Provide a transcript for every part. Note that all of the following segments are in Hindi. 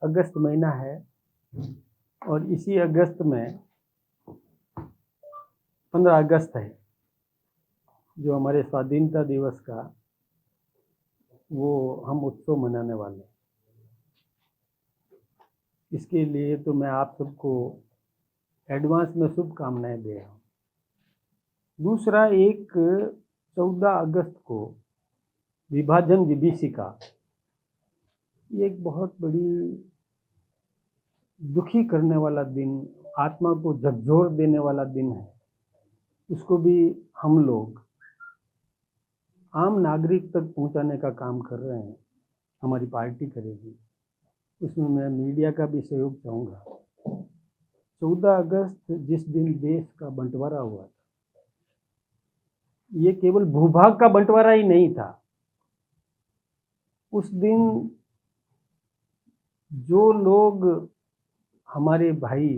अगस्त महीना है और इसी अगस्त में 15 अगस्त है जो हमारे स्वाधीनता दिवस का वो हम उत्सव मनाने वाले हैं। इसके लिए तो मैं आप सबको एडवांस में शुभकामनाएं दे रहा हूँ। दूसरा, एक 14 अगस्त को विभाजन विभीषिका, ये एक बहुत बड़ी दुखी करने वाला दिन, आत्मा को झकझोर देने वाला दिन है। उसको भी हम लोग आम नागरिक तक पहुंचाने का काम कर रहे हैं, हमारी पार्टी करेगी। उसमें मैं मीडिया का भी सहयोग चाहूँगा। 14 अगस्त जिस दिन देश का बंटवारा हुआ था, ये केवल भूभाग का बंटवारा ही नहीं था। उस दिन जो लोग हमारे भाई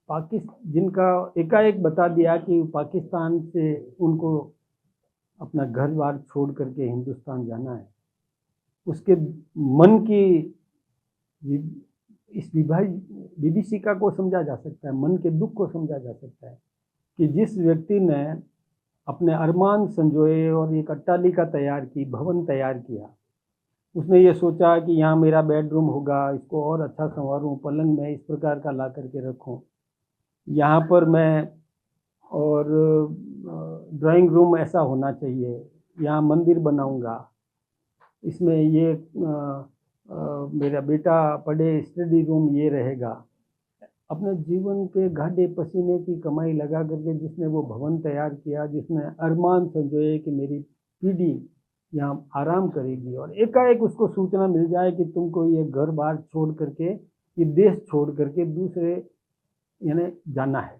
जिनका एकाएक बता दिया कि पाकिस्तान से उनको अपना घर बार छोड़ करके हिंदुस्तान जाना है, उसके मन की इस विभीषिका को समझा जा सकता है, मन के दुख को समझा जा सकता है कि जिस व्यक्ति ने अपने अरमान संजोए और एक अट्टालिका तैयार की, भवन तैयार किया, उसने ये सोचा कि यहाँ मेरा बेडरूम होगा, इसको और अच्छा संवारूँ, पलंग में इस प्रकार का ला करके रखूँ, यहाँ पर मैं और ड्राइंग रूम ऐसा होना चाहिए, यहाँ मंदिर बनाऊंगा, इसमें ये मेरा बेटा पढ़े, स्टडी रूम ये रहेगा। अपने जीवन के गाढ़े पसीने की कमाई लगा करके जिसने वो भवन तैयार किया, जिसने अरमान संजोए कि मेरी पीढ़ी यहाँ आराम करेगी, और एकाएक उसको सूचना मिल जाए कि तुमको ये घर बार छोड़ करके, ये देश छोड़ करके दूसरे यानी जाना है,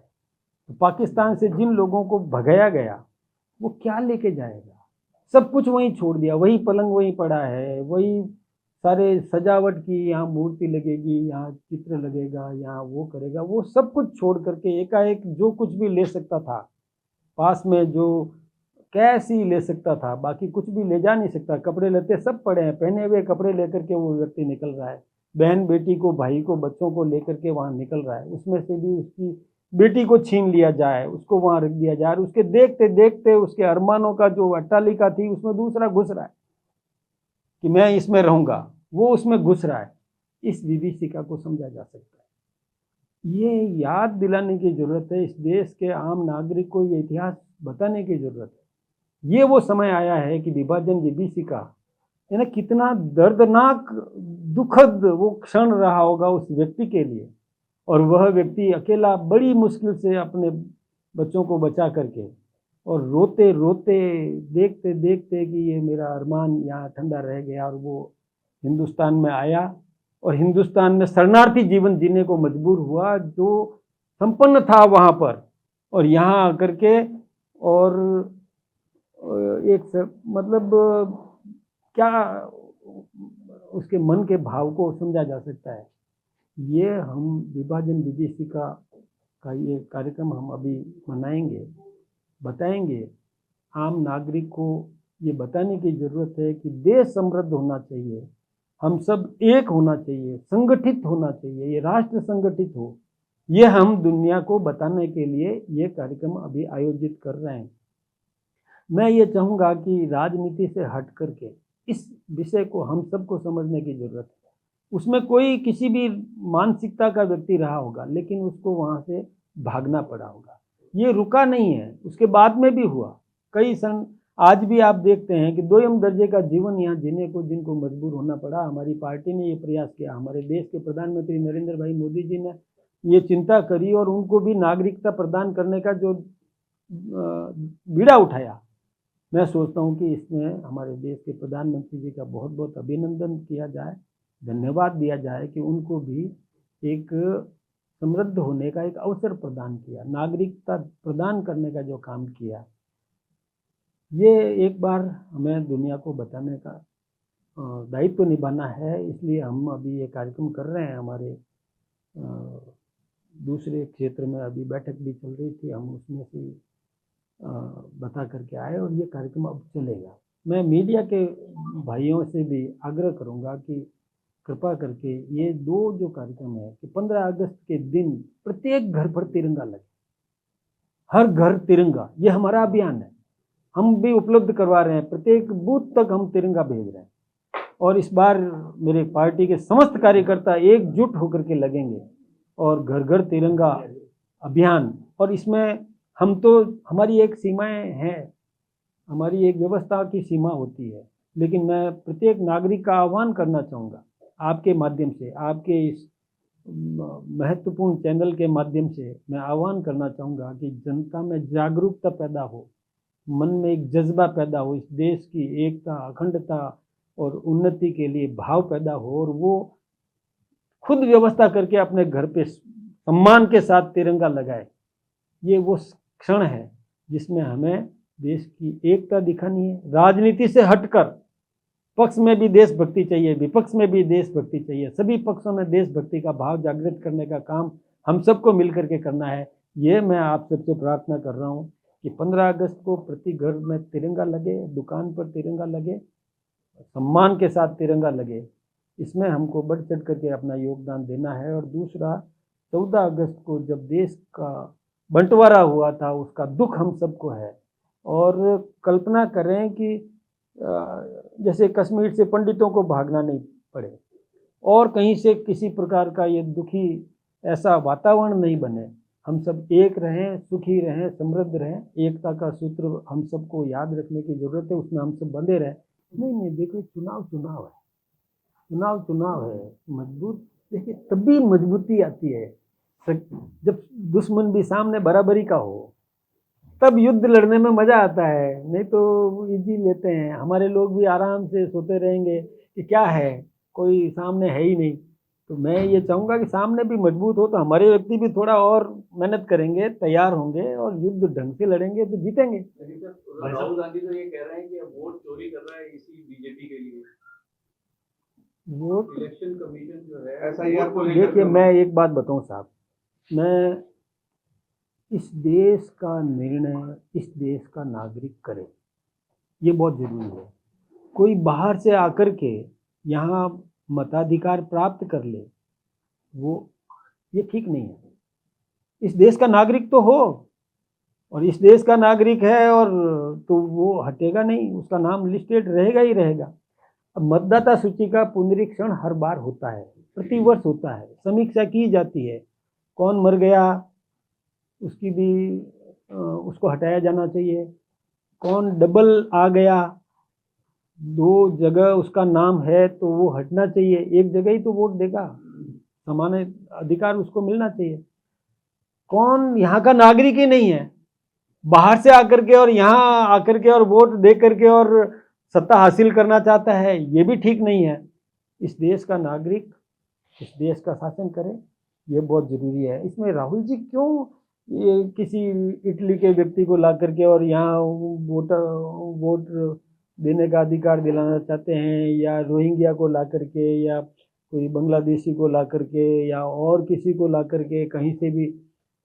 तो पाकिस्तान से जिन लोगों को भगाया गया वो क्या लेके जाएगा? सब कुछ वहीं छोड़ दिया, वही पलंग वहीं पड़ा है, वही सारे सजावट की, यहाँ मूर्ति लगेगी, यहाँ चित्र लगेगा, यहाँ वो करेगा, वो सब कुछ छोड़ करके एकाएक जो कुछ भी ले सकता था, पास में जो कैश ही ले सकता था, बाकी कुछ भी ले जा नहीं सकता, कपड़े लत्ते सब पड़े हैं, पहने हुए कपड़े लेकर के वो व्यक्ति निकल रहा है, बहन बेटी को, भाई को, बच्चों को लेकर के वहाँ निकल रहा है। उसमें से भी उसकी बेटी को छीन लिया जाए, उसको वहाँ रख दिया जाए, उसके देखते देखते उसके अरमानों का जो अट्टालिका थी उसमें दूसरा घुस रहा है कि मैं इसमें रहूंगा, वो उसमें घुस रहा है। इस विभीषिका को समझा जा सकता है। ये याद दिलाने की जरूरत है, इस देश के आम नागरिक को ये इतिहास बताने की जरूरत है। ये वो समय आया है कि विभाजन विभीषिका यानी कितना दर्दनाक दुखद वो क्षण रहा होगा उस व्यक्ति के लिए, और वह व्यक्ति अकेला बड़ी मुश्किल से अपने बच्चों को बचा करके और रोते रोते देखते देखते कि ये मेरा अरमान यहाँ ठंडा रह गया, और वो हिंदुस्तान में आया और हिंदुस्तान में शरणार्थी जीवन जीने को मजबूर हुआ, जो संपन्न था वहाँ पर, और यहाँ आकर के और एक मतलब क्या उसके मन के भाव को समझा जा सकता है। ये हम विभाजन विभीषिका का ये कार्यक्रम हम अभी मनाएंगे, बताएंगे। आम नागरिक को ये बताने की ज़रूरत है कि देश समृद्ध होना चाहिए, हम सब एक होना चाहिए, संगठित होना चाहिए, ये राष्ट्र संगठित हो। ये हम दुनिया को बताने के लिए ये कार्यक्रम अभी आयोजित कर रहे हैं। मैं ये चाहूँगा कि राजनीति से हट करके इस विषय को हम सबको समझने की ज़रूरत है। उसमें कोई किसी भी मानसिकता का व्यक्ति रहा होगा, लेकिन उसको वहाँ से भागना पड़ा होगा। ये रुका नहीं है, उसके बाद में भी हुआ कई सन। आज भी आप देखते हैं कि दोयम दर्जे का जीवन यहाँ जीने को जिनको मजबूर होना पड़ा। हमारी पार्टी ने ये प्रयास किया, हमारे देश के प्रधानमंत्री नरेंद्र भाई मोदी जी ने ये चिंता करी और उनको भी नागरिकता प्रदान करने का जो बीड़ा उठाया, मैं सोचता हूँ कि इसमें हमारे देश के प्रधानमंत्री जी का बहुत बहुत अभिनंदन किया जाए, धन्यवाद दिया जाए कि उनको भी एक समृद्ध होने का एक अवसर प्रदान किया, नागरिकता प्रदान करने का जो काम किया, ये एक बार हमें दुनिया को बताने का दायित्व निभाना है। इसलिए हम अभी ये कार्यक्रम कर रहे हैं। हमारे दूसरे क्षेत्र में अभी बैठक भी चल रही थी, हम उसमें से बता करके आए और ये कार्यक्रम अब चलेगा। मैं मीडिया के भाइयों से भी आग्रह करूंगा कि कृपा करके ये दो जो कार्यक्रम है कि 15 अगस्त के दिन प्रत्येक घर पर तिरंगा लगे, हर घर तिरंगा, ये हमारा अभियान है। हम भी उपलब्ध करवा रहे हैं, प्रत्येक बूथ तक हम तिरंगा भेज रहे हैं। और इस बार मेरे पार्टी के समस्त कार्यकर्ता एकजुट होकर के लगेंगे और घर घर तिरंगा अभियान। और इसमें हम तो, हमारी एक सीमाएं हैं, हमारी एक व्यवस्था की सीमा होती है, लेकिन मैं प्रत्येक नागरिक का आह्वान करना चाहूँगा आपके माध्यम से, आपके इस महत्वपूर्ण चैनल के माध्यम से मैं आह्वान करना चाहूँगा कि जनता में जागरूकता पैदा हो, मन में एक जज्बा पैदा हो, इस देश की एकता, अखंडता और उन्नति के लिए भाव पैदा हो, और वो खुद व्यवस्था करके अपने घर पे सम्मान के साथ तिरंगा लगाए। ये वो क्षण है जिसमें हमें देश की एकता दिखानी है। राजनीति से हटकर पक्ष में भी देशभक्ति चाहिए, विपक्ष में भी देशभक्ति चाहिए, सभी पक्षों में देशभक्ति का भाव जागृत करने का काम हम सबको मिलकर के करना है। ये मैं आप सबसे प्रार्थना कर रहा हूँ कि 15 अगस्त को प्रति घर में तिरंगा लगे, दुकान पर तिरंगा लगे, सम्मान के साथ तिरंगा लगे। इसमें हमको बढ़ चढ़ करके अपना योगदान देना है। और दूसरा, 14 अगस्त को जब देश का बंटवारा हुआ था, उसका दुख हम सबको है। और कल्पना करें कि जैसे कश्मीर से पंडितों को भागना नहीं पड़े और कहीं से किसी प्रकार का ये दुखी ऐसा वातावरण नहीं बने, हम सब एक रहें, सुखी रहें, समृद्ध रहें। एकता का सूत्र हम सबको याद रखने की ज़रूरत है, उसमें हम सब बंधे रहें। नहीं, देखिए चुनाव है, चुनाव है, मजबूत, देखिए तभी मजबूती आती है जब दुश्मन भी सामने बराबरी का हो, तब युद्ध लड़ने में मज़ा आता है। नहीं तो इजी लेते हैं, हमारे लोग भी आराम से सोते रहेंगे कि क्या है, कोई सामने है ही नहीं। तो मैं ये चाहूँगा कि सामने भी मजबूत हो, तो हमारे व्यक्ति भी थोड़ा और मेहनत करेंगे, तैयार होंगे और युद्ध ढंग से लड़ेंगे तो जीतेंगे। राहुल गांधी तो ये कह रहे हैं कि वोट चोरी कर रहा है इसी बीजेपी के लिए। वोट, इलेक्शन कमीशन जो है SIR को देखिए मैं एक बात बताऊं साहब, मैं इस देश का निर्णय इस देश का नागरिक करे, ये बहुत ज़रूरी है। कोई बाहर से आकर के यहाँ मताधिकार प्राप्त कर ले, वो ये ठीक नहीं है। इस देश का नागरिक तो हो, और इस देश का नागरिक है और तो वो हटेगा नहीं, उसका नाम लिस्टेड रहेगा ही रहेगा। अब मतदाता सूची का पुनरीक्षण हर बार होता है, प्रतिवर्ष होता है, समीक्षा की जाती है, कौन मर गया उसकी भी उसको हटाया जाना चाहिए, कौन डबल आ गया, 2 जगह उसका नाम है तो वो हटना चाहिए, एक जगह ही तो वोट देगा, समान अधिकार उसको मिलना चाहिए। कौन यहाँ का नागरिक ही नहीं है, बाहर से आकर के और यहाँ आकर के और वोट दे करके और सत्ता हासिल करना चाहता है, ये भी ठीक नहीं है। इस देश का नागरिक इस देश का शासन करे, ये बहुत ज़रूरी है। इसमें राहुल जी क्यों ये किसी इटली के व्यक्ति को ला करके और यहाँ वोट देने का अधिकार दिलाना चाहते हैं, या रोहिंग्या को ला करके, या कोई बांग्लादेशी को ला करके, या और किसी को ला करके कहीं से भी,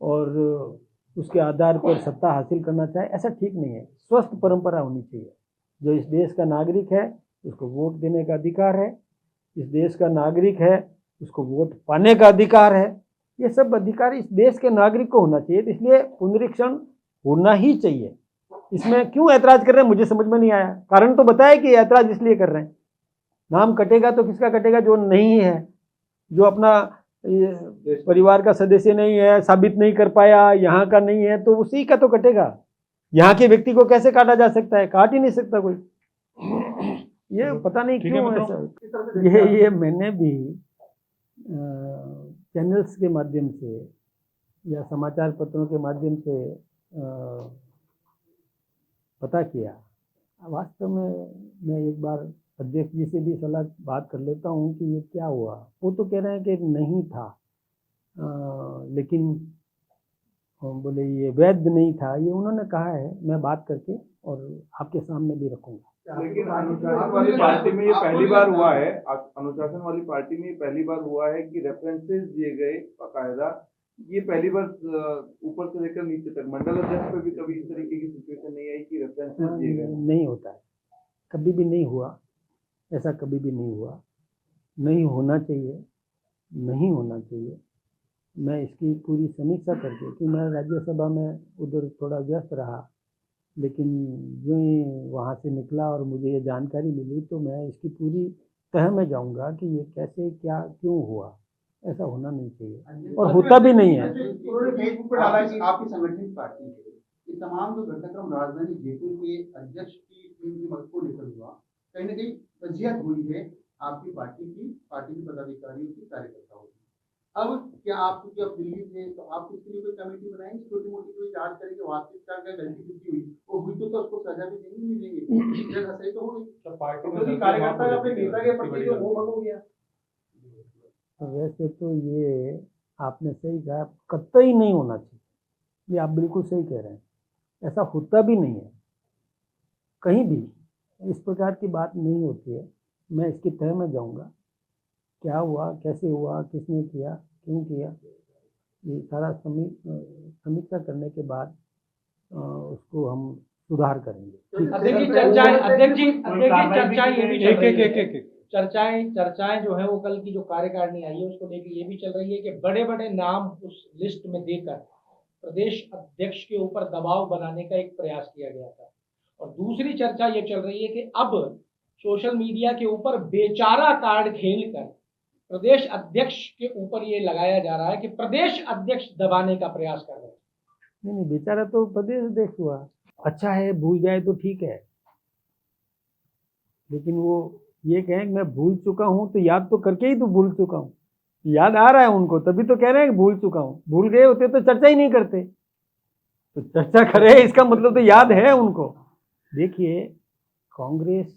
और उसके आधार पर सत्ता हासिल करना चाहे, ऐसा ठीक नहीं है। स्वस्थ परंपरा होनी चाहिए। जो इस देश का नागरिक है उसको वोट देने का अधिकार है, इस देश का नागरिक है उसको वोट पाने का अधिकार है, ये सब अधिकार इस देश के नागरिक को होना चाहिए। तो इसलिए पुनरीक्षण होना ही चाहिए। इसमें क्यों ऐतराज कर रहे हैं मुझे समझ में नहीं आया। कारण तो बताया कि ऐतराज इसलिए कर रहे हैं, नाम कटेगा तो किसका कटेगा, जो नहीं है, जो अपना परिवार का सदस्य नहीं है, साबित नहीं कर पाया, यहाँ का नहीं है, तो उसी का तो कटेगा। यहाँ के व्यक्ति को कैसे काटा जा सकता है, काट ही नहीं सकता कोई। ये पता नहीं क्यों ऐसा। ये मैंने भी चैनल्स के माध्यम से या समाचार पत्रों के माध्यम से पता किया। वास्तव में मैं एक बार अध्यक्ष जी से भी सलाह बात कर लेता हूँ कि ये क्या हुआ। वो तो कह रहे हैं कि नहीं था, लेकिन बोले ये वैध नहीं था, ये उन्होंने कहा है। मैं बात करके और आपके सामने भी रखूँगा। लेकिन अनुशासन वाली पार्टी में ये पहली बार हुआ है, अनुशासन वाली पार्टी में ये पहली बार हुआ है कि रेफरेंसेस दिए गए बाकायदा। ये पहली बार ऊपर से लेकर नीचे तक मंडल अध्यक्ष पे भी कभी इस तरीके की सिचुएशन नहीं आई कि रेफरेंसेस दिए गए। नहीं होता है, कभी भी नहीं हुआ, ऐसा कभी भी नहीं हुआ। नहीं होना चाहिए, नहीं होना चाहिए। मैं इसकी पूरी समीक्षा करके, क्योंकि मैं राज्यसभा में उधर थोड़ा व्यस्त रहा, लेकिन जो ही वहाँ से निकला और मुझे ये जानकारी मिली तो मैं इसकी पूरी तह में जाऊंगा कि ये कैसे क्या क्यों हुआ। ऐसा होना नहीं चाहिए और होता भी नहीं है। उन्होंने फेसबुक पर डाला कि आपकी संगठित पार्टी है, ये तमाम जो घटनाक्रम राजधानी जयपुर के अध्यक्ष की टीम की मदद को लेकर हुआ, कहीं न कहीं वजीयत हुई है आपकी पार्टी के पदाधिकारियों की, कार्यकर्ताओं की। अब क्या आप, क्योंकि आप दिल्ली थे, तो आप इसके लिए कोई कमेटी बनाएंगे, छोटी-मोटी कोई जाँच करेंगे, वास्तविक क्या क्या गलती हुई, वो हुई तो उसको सजा भी देंगे, नहीं देंगे? जगह सही तो होगी। क्योंकि कार्यकर्ता अपने नेता के प्रति जो मोह भंग हो गया। वैसे तो ये आपने सही कहा, कतई नहीं होना चाहिए, ये आप बिल्कुल सही कह रहे हैं। ऐसा होता भी नहीं है, कहीं भी इस प्रकार की बात नहीं होती है। मैं इसकी तह में जाऊंगा, क्या हुआ, कैसे हुआ, किसने किया, क्यों किया, ये सारा समीक्षा करने के बाद उसको हम सुधार करेंगे। अध्यक्ष जी चर्चाएं ये भी चल रही है, चर्चाएं जो है वो कल की जो कार्यकारिणी आई है उसको लेकर ये भी चल रही है कि बड़े बड़े नाम उस लिस्ट में देकर प्रदेश अध्यक्ष के ऊपर दबाव बनाने का एक प्रयास किया गया था। और दूसरी चर्चा ये चल रही है कि अब सोशल मीडिया के ऊपर बेचारा कार्ड खेलकर प्रदेश अध्यक्ष के ऊपर ये लगाया जा रहा है कि प्रदेश अध्यक्ष दबाने का प्रयास कर रहे हैं। नहीं, बेचारा तो प्रदेश अध्यक्ष हुआ, अच्छा है, भूल जाए तो ठीक है, लेकिन वो ये कहें कि मैं भूल चुका हूं तो याद तो करके ही तो भूल चुका हूं, याद आ रहा है उनको तभी तो कह रहे हैं कि भूल चुका हूं। भूल गए होते तो चर्चा ही नहीं करते, तो चर्चा करे इसका मतलब तो याद है उनको। देखिए कांग्रेस,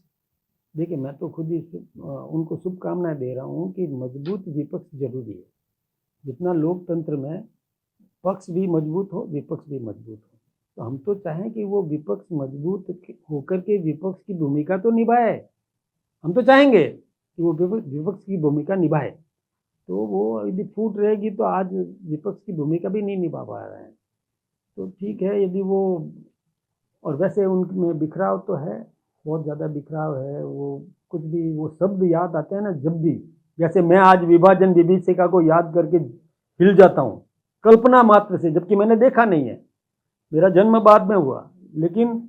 देखिए मैं तो खुद ही उनको शुभकामनाएं दे रहा हूं कि मजबूत विपक्ष जरूरी है। जितना लोकतंत्र में पक्ष भी मजबूत हो, विपक्ष भी मजबूत हो, तो हम तो चाहें कि वो विपक्ष मजबूत होकर के विपक्ष की भूमिका तो निभाए। हम तो चाहेंगे कि वो विपक्ष की भूमिका निभाए, तो वो यदि फूट रहेगी तो आज विपक्ष की भूमिका भी नहीं निभा पा रहे हैं। तो ठीक है यदि वो, और वैसे उनमें बिखराव तो है, बहुत ज़्यादा बिखराव है। वो कुछ भी वो शब्द याद आते हैं ना, जब भी, जैसे मैं आज विभाजन विभीषिका को याद करके हिल जाता हूँ कल्पना मात्र से, जबकि मैंने देखा नहीं है, मेरा जन्म बाद में हुआ, लेकिन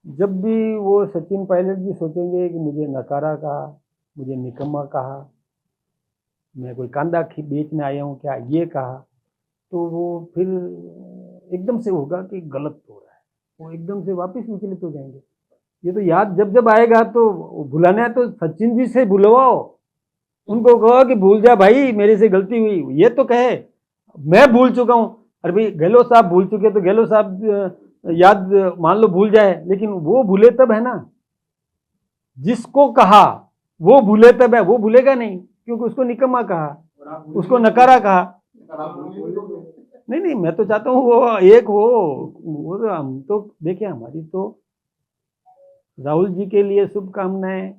जब भी वो सचिन पायलट जी सोचेंगे कि मुझे नकारा कहा, मुझे निकम्मा कहा, मैं कोई कांदा बेचने आया हूँ क्या, ये कहा, तो वो फिर एकदम से होगा कि गलत हो रहा है, वो एकदम से वापस विचलित हो जाएंगे। ये तो याद जब जब आएगा तो भुलाना है तो सचिन जी से भुलवाओ, उनको कहो कि भूल जा भाई, मेरे से गलती हुई, ये तो कहे मैं भूल चुका हूँ। अरे भाई गहलोत साहब भूल चुके तो गहलोत साहब याद मान लो भूल जाए, लेकिन वो भूले तब है ना, जिसको कहा वो भूले तब है, वो भूलेगा नहीं क्योंकि उसको निकम्मा कहा, उसको नकारा कहा। नहीं, मैं तो चाहता हूँ वो एक हो, वो तो हम तो देखिए, हमारी तो राहुल जी के लिए शुभकामनाएं,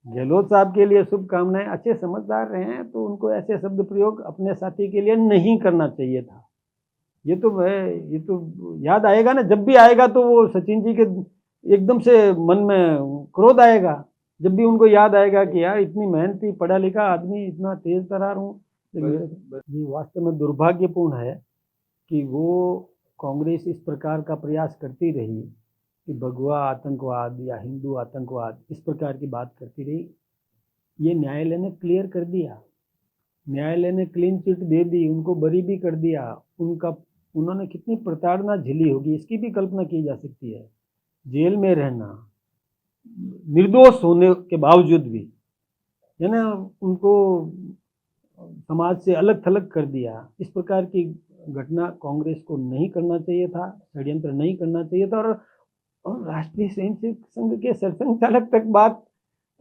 गहलोत साहब के लिए शुभकामनाएं, अच्छे समझदार रहे हैं तो उनको ऐसे शब्द प्रयोग अपने साथी के लिए नहीं करना चाहिए था। ये तो याद आएगा ना, जब भी आएगा तो वो सचिन जी के एकदम से मन में क्रोध आएगा, जब भी उनको याद आएगा कि यार इतनी मेहनती पढ़ा लिखा आदमी, इतना तेज तर्रार हूँ। ये वास्तव में दुर्भाग्यपूर्ण है कि वो कांग्रेस इस प्रकार का प्रयास करती रही कि भगवा आतंकवाद या हिंदू आतंकवाद इस प्रकार की बात करती रही। ये न्यायालय ने क्लियर कर दिया, न्यायालय ने क्लीन चिट दे दी, उनको बरी भी कर दिया। उन्होंने कितनी प्रताड़ना झेली होगी इसकी भी कल्पना की जा सकती है। जेल में रहना, निर्दोष होने के बावजूद भी, है ना, उनको समाज से अलग थलग कर दिया। इस प्रकार की घटना कांग्रेस को नहीं करना चाहिए था, षड्यंत्र नहीं करना चाहिए था। और राष्ट्रीय स्वयंसेवक संघ के सरसंघ चालक तक बात,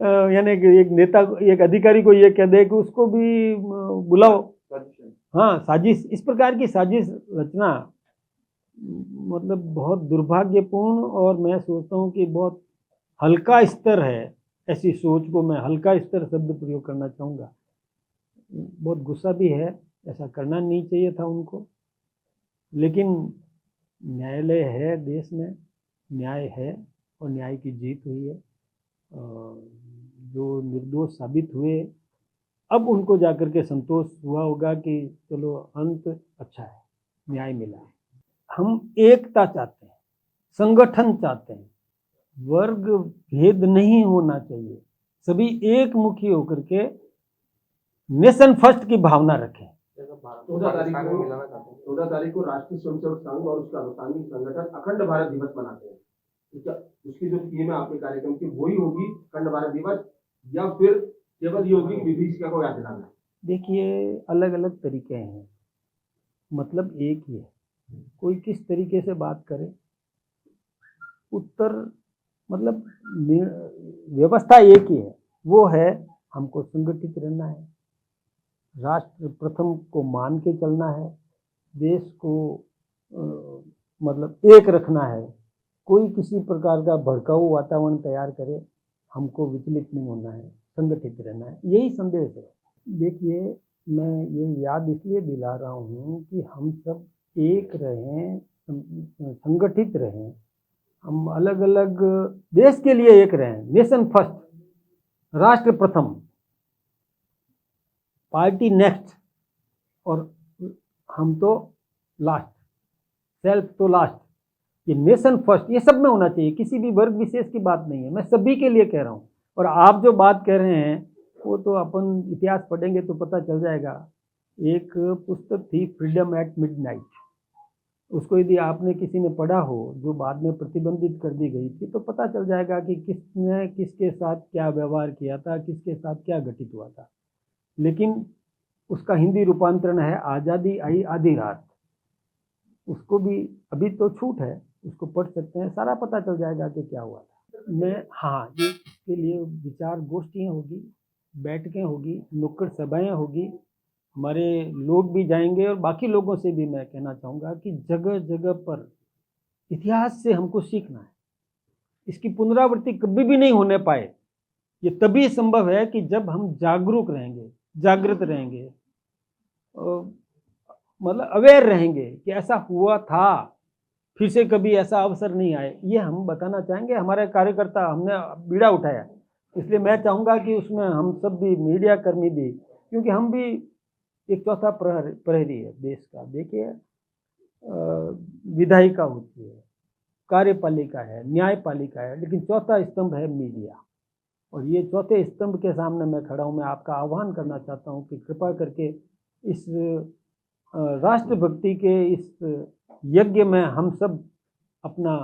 यानी कि एक नेता, एक अधिकारी को ये कह दे कि उसको भी बुलाओ, हाँ साजिश, इस प्रकार की साजिश रचना मतलब बहुत दुर्भाग्यपूर्ण। और मैं सोचता हूँ कि बहुत हल्का स्तर है, ऐसी सोच को मैं हल्का स्तर शब्द प्रयोग करना चाहूँगा। बहुत गुस्सा भी है, ऐसा करना नहीं चाहिए था उनको, लेकिन न्यायालय है देश में, न्याय है और न्याय की जीत हुई है। जो निर्दोष साबित हुए अब उनको जाकर के संतोष हुआ होगा कि चलो अंत अच्छा है, न्याय मिला है। हम एकता चाहते हैं, संगठन चाहते हैं, वर्ग भेद नहीं होना चाहिए, सभी एक मुखी होकर के नेशन फर्स्ट की भावना रखें। 14 तारीख को राष्ट्रीय स्वयंसेवक संघ और उसका अनुसांगिक संगठन अखंड भारत दिवस मनाते हैं। तो क्या उसकी जो थीम है आपके कार्यक्रम की वही होगी अखंड भारत दिवस, या फिर केवल ये होगी विभीषिका को याद दिलाना? देखिए, अलग अलग तरीके हैं, मतलब एक ही है। कोई किस तरीके से बात करे, उत्तर मतलब व्यवस्था एक ही है, वो है हमको संगठित रहना है, राष्ट्र प्रथम को मान के चलना है, देश को मतलब एक रखना है। कोई किसी प्रकार का भड़काऊ वातावरण तैयार करे, हमको विचलित नहीं होना है, संगठित रहना है, यही संदेश है। देखिए, मैं ये याद इसलिए दिला रहा हूँ कि हम सब एक रहें, संगठित रहें, हम अलग अलग देश के लिए एक रहें, नेशन फर्स्ट, राष्ट्र प्रथम, पार्टी नेक्स्ट, और हम तो लास्ट, सेल्फ तो लास्ट। ये नेशन फर्स्ट, ये सब में होना चाहिए, किसी भी वर्ग विशेष की बात नहीं है, मैं सभी के लिए कह रहा हूँ। और आप जो बात कह रहे हैं वो तो अपन इतिहास पढ़ेंगे तो पता चल जाएगा। एक पुस्तक थी फ्रीडम एट मिडनाइट, उसको यदि आपने किसी ने पढ़ा हो, जो बाद में प्रतिबंधित कर दी गई थी, तो पता चल जाएगा कि किसने किसके साथ क्या व्यवहार किया था, किसके साथ क्या घटित हुआ था। लेकिन उसका हिंदी रूपांतरण है आज़ादी आई आधी रात, उसको भी अभी तो छूट है, उसको पढ़ सकते हैं, सारा पता चल जाएगा कि क्या हुआ था। हाँ, इसके लिए विचार गोष्ठियाँ होगी, बैठकें होगी, नुक्कड़ सभाएँ होगी, हमारे लोग भी जाएंगे। और बाकी लोगों से भी मैं कहना चाहूँगा कि जगह जगह पर इतिहास से हमको सीखना है, इसकी पुनरावृत्ति कभी भी नहीं होने पाए। ये तभी संभव है कि जब हम जागरूक रहेंगे, जागृत रहेंगे, मतलब अवेयर रहेंगे कि ऐसा हुआ था, फिर से कभी ऐसा अवसर नहीं आए। ये हम बताना चाहेंगे, हमारे कार्यकर्ता, हमने बीड़ा उठाया, इसलिए मैं चाहूँगा कि उसमें हम सब भी, मीडिया कर्मी भी, क्योंकि हम भी एक चौथा प्रहरी है देश का। देखिए, विधायिका होती है, कार्यपालिका है, न्यायपालिका है, लेकिन चौथा स्तंभ है मीडिया। और ये चौथे स्तंभ के सामने मैं खड़ा हूँ। मैं आपका आह्वान करना चाहता हूँ कि कृपा करके इस राष्ट्रभक्ति के इस यज्ञ में हम सब अपना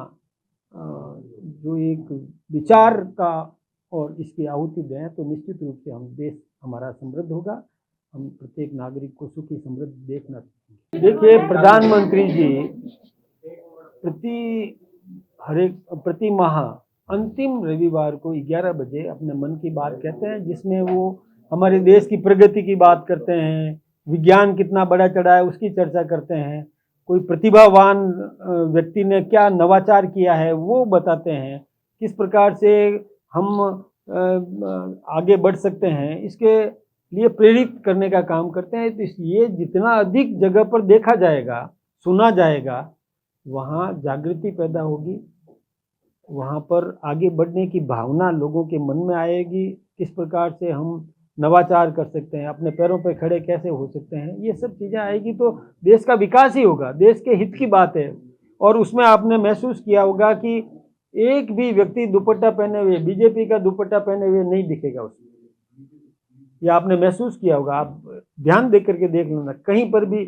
जो एक विचार का और इसकी आहुति दें, तो निश्चित रूप से हम देश हमारा समृद्ध होगा, हम प्रत्येक नागरिक को सुखी समृद्ध देखना चाहेंगे। देखिए, प्रधानमंत्री जी प्रति माह अंतिम रविवार को 11 बजे अपने मन की बात कहते हैं, जिसमें वो हमारे देश की प्रगति की बात करते हैं, विज्ञान कितना बड़ा चढ़ा है उसकी चर्चा करते हैं, कोई प्रतिभावान व्यक्ति ने क्या नवाचार किया है वो बताते हैं, किस प्रकार से हम आगे बढ़ सकते हैं, इसके लिए प्रेरित करने का काम करते हैं। तो ये जितना अधिक जगह पर देखा जाएगा, सुना जाएगा, वहाँ जागृति पैदा होगी, वहाँ पर आगे बढ़ने की भावना लोगों के मन में आएगी, किस प्रकार से हम नवाचार कर सकते हैं, अपने पैरों पर खड़े कैसे हो सकते हैं, ये सब चीज़ें आएगी तो देश का विकास ही होगा, देश के हित की बात है। और उसमें आपने महसूस किया होगा कि एक भी व्यक्ति दुपट्टा पहने हुए, बीजेपी का दुपट्टा पहने हुए नहीं दिखेगा उसमें, ये आपने महसूस किया होगा। आप ध्यान दे करके देख लेना, कहीं पर भी,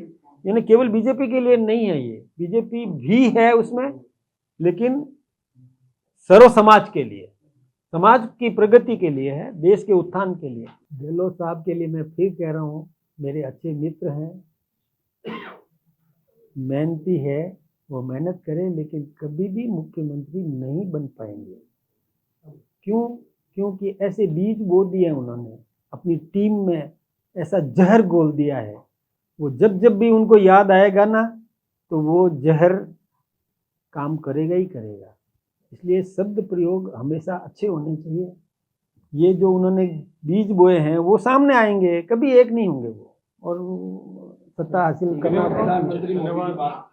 यानी केवल बीजेपी के लिए नहीं है, ये बीजेपी भी है उसमें, लेकिन सर्व समाज के लिए, समाज की प्रगति के लिए है, देश के उत्थान के लिए। गहलोत साहब के लिए मैं फिर कह रहा हूँ, मेरे अच्छे मित्र हैं, मेहनती है, वो मेहनत करें, लेकिन कभी भी मुख्यमंत्री नहीं बन पाएंगे। क्यों? क्योंकि ऐसे बीज बो दिए उन्होंने, अपनी टीम में ऐसा जहर घोल दिया है, वो जब जब भी उनको याद आएगा ना, तो वो जहर काम करेगा ही करेगा। इसलिए शब्द प्रयोग हमेशा अच्छे होने चाहिए। ये जो उन्होंने बीज बोए हैं वो सामने आएंगे, कभी एक नहीं होंगे वो, और सत्ता हासिल करना। प्रधानमंत्री मोदी की बात